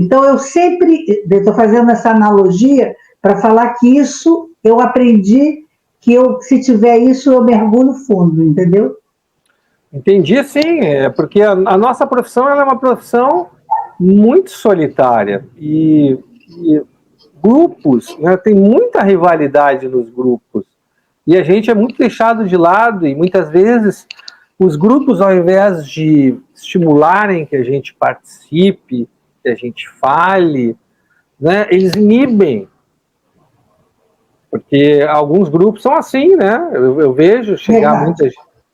Então, eu sempre estou fazendo essa analogia para falar que isso eu aprendi, que se tiver isso, eu mergulho fundo, entendeu? Entendi, sim, porque a nossa profissão ela é uma profissão muito solitária e grupos, né, tem muita rivalidade nos grupos e a gente é muito deixado de lado e muitas vezes os grupos, ao invés de estimularem que a gente participe, que a gente fale, né, eles inibem, porque alguns grupos são assim, né? Eu vejo chegar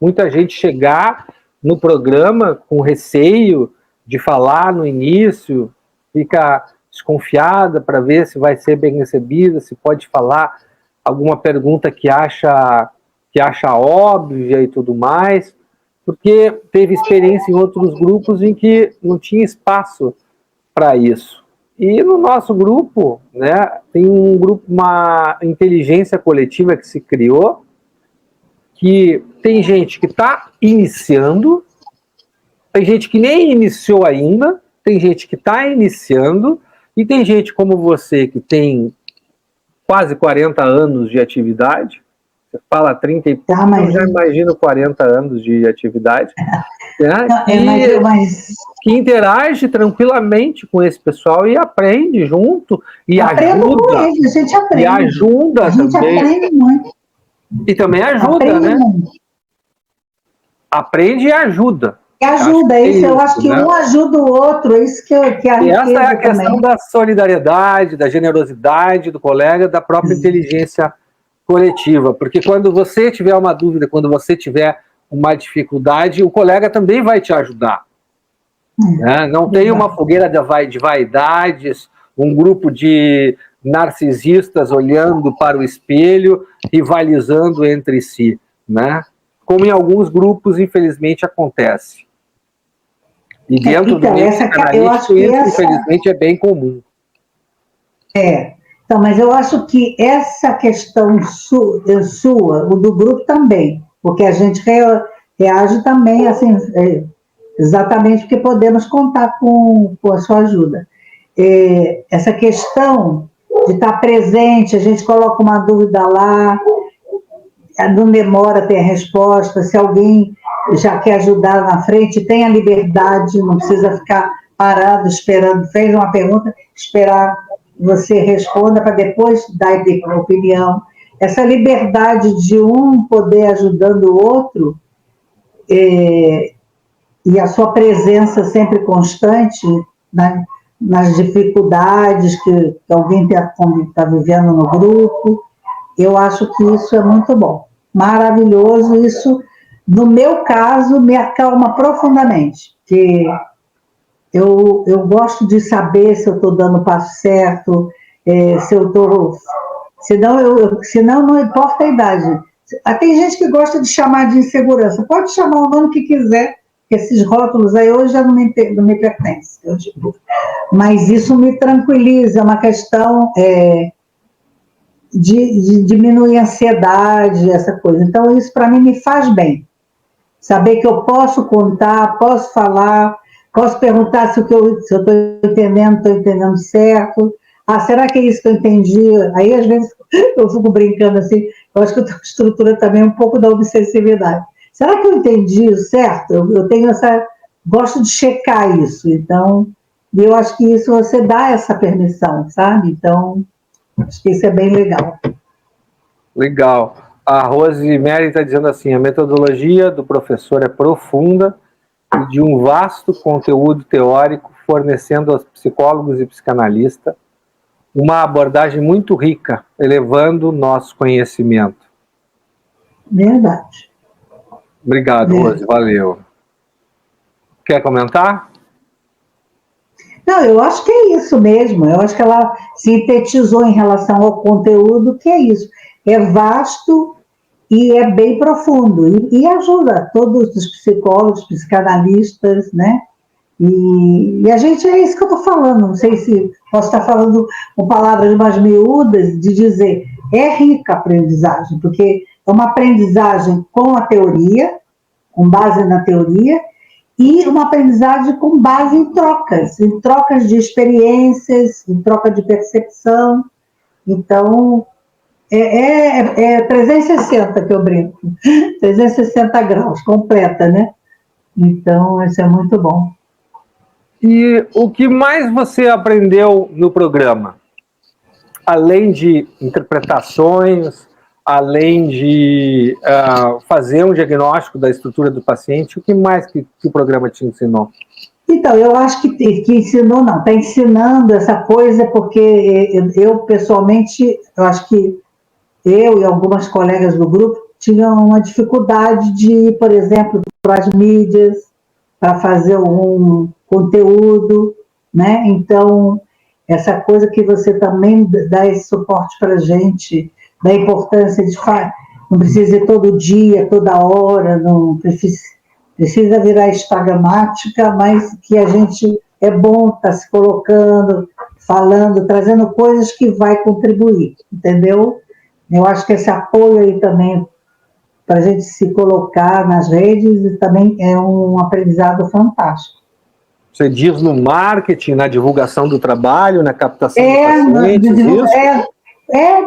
muita gente chegar no programa com receio de falar no início, fica desconfiada para ver se vai ser bem recebida, se pode falar alguma pergunta que acha óbvia e tudo mais, porque teve experiência em outros grupos em que não tinha espaço para isso. E no nosso grupo, né, tem uma inteligência coletiva que se criou, que tem gente que está iniciando, tem gente que nem iniciou ainda, tem gente que está iniciando, e tem gente como você que tem quase 40 anos de atividade, você fala 30 e pouco, eu já imagino 40 anos de atividade, né? Que interage tranquilamente com esse pessoal e aprende junto e ajuda. A gente aprende. E ajuda também. A gente aprende muito. E também ajuda, né? Muito. Aprende e ajuda. E ajuda, eu acho que um ajuda o outro, é isso que a riqueza. E essa é a questão da solidariedade, da generosidade do colega, da própria inteligência coletiva, porque quando você tiver uma dúvida, quando você tiver uma dificuldade, o colega também vai te ajudar. Né? Não tem uma fogueira de vaidades, um grupo de narcisistas olhando para o espelho, rivalizando entre si, né? Como em alguns grupos, infelizmente, acontece. E dentro do meio psicanalítico, isso, infelizmente, é bem comum. Então, mas eu acho que essa questão sua, o do grupo também, porque a gente reage também, assim, exatamente porque podemos contar com a sua ajuda. Essa questão de estar presente, a gente coloca uma dúvida lá, não demora a ter a resposta, se alguém já quer ajudar na frente, tem a liberdade, não precisa ficar parado esperando, fez uma pergunta, esperar você responda para depois dar a opinião. Essa liberdade de um poder ajudando o outro, e a sua presença sempre constante, né, nas dificuldades que alguém está vivendo no grupo, eu acho que isso é muito bom, maravilhoso. Isso, no meu caso, me acalma profundamente, porque eu gosto de saber se eu estou dando o passo certo, se eu estou... Senão não importa a idade. Tem gente que gosta de chamar de insegurança. Pode chamar o nome que quiser, esses rótulos aí hoje já não me pertencem. Eu digo. Mas isso me tranquiliza, é uma questão de diminuir a ansiedade, essa coisa. Então, isso para mim me faz bem. Saber que eu posso contar, posso falar, posso perguntar se eu estou entendendo certo. Será que é isso que eu entendi? Aí, às vezes, eu fico brincando assim, eu acho que eu tenho uma estrutura também um pouco da obsessividade. Será que eu entendi certo? Eu tenho gosto de checar isso, então, e eu acho que isso você dá essa permissão, sabe? Então, acho que isso é bem legal. Legal. A Rosemary está dizendo assim, a metodologia do professor é profunda e de um vasto conteúdo teórico, fornecendo aos psicólogos e psicanalistas uma abordagem muito rica, elevando o nosso conhecimento. Verdade. Obrigado, Rose, valeu. Quer comentar? Não, eu acho que é isso mesmo. Eu acho que ela sintetizou em relação ao conteúdo, que é isso. É vasto e é bem profundo. E ajuda todos os psicólogos, psicanalistas, né? E a gente, é isso que eu estou falando. Não sei se posso estar falando com palavras mais miúdas, de dizer, é rica a aprendizagem, porque é uma aprendizagem com a teoria, com base na teoria, e uma aprendizagem com base em trocas de experiências, em troca de percepção. Então, é 360 que eu brinco, 360 graus, completa, né? Então, isso é muito bom. E o que mais você aprendeu no programa? Além de interpretações, além de fazer um diagnóstico da estrutura do paciente, o que mais que o programa te ensinou? Então, eu acho que ensinou, não, está ensinando essa coisa, porque eu, pessoalmente, eu acho que eu e algumas colegas do grupo tinham uma dificuldade de ir, por exemplo, para as mídias, para fazer um conteúdo, né? Então, essa coisa que você também dá esse suporte para a gente, da importância de não precisa ir todo dia, toda hora, não precisa virar instagramática, mas que a gente é bom estar se colocando, falando, trazendo coisas que vai contribuir, entendeu? Eu acho que esse apoio aí também para a gente se colocar nas redes também é um aprendizado fantástico. Você diz no marketing, na divulgação do trabalho, na captação de pacientes, isso?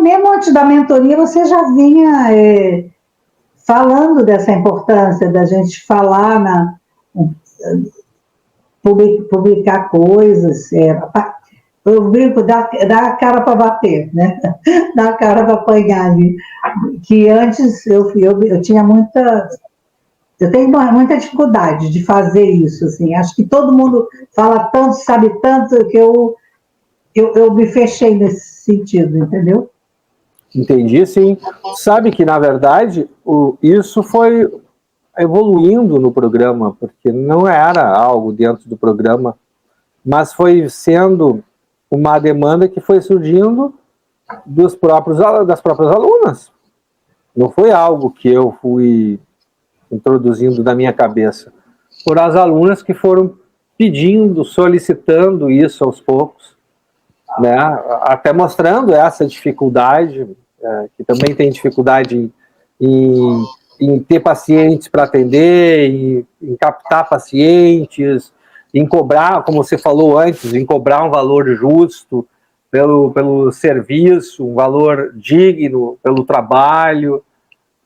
Mesmo antes da mentoria, você já vinha falando dessa importância da gente falar, publicar coisas. Eu brinco, dá a cara para bater, né? Dá a cara para apanhar ali. Que antes eu tinha eu tenho muita dificuldade de fazer isso, assim. Acho que todo mundo fala tanto, sabe tanto, que eu me fechei nesse sentido, entendeu? Entendi, sim. Sabe que, na verdade, isso foi evoluindo no programa, porque não era algo dentro do programa, mas foi sendo uma demanda que foi surgindo das próprias alunas. Não foi algo que eu fui introduzindo da minha cabeça. Foram as alunas que foram pedindo, solicitando isso aos poucos, né? Até mostrando essa dificuldade, que também tem dificuldade em ter pacientes para atender, em captar pacientes, em cobrar, como você falou antes, em cobrar um valor justo pelo serviço, um valor digno pelo trabalho,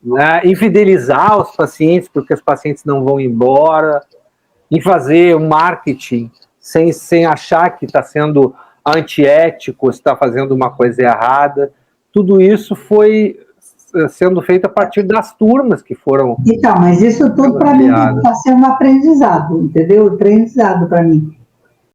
né? Em fidelizar os pacientes, porque os pacientes não vão embora, em fazer um marketing sem achar que está sendo antiético, está fazendo uma coisa errada. Tudo isso foi sendo feito a partir das turmas que foram... Então, mas isso tudo para mim está sendo um aprendizado, entendeu? Aprendizado para mim.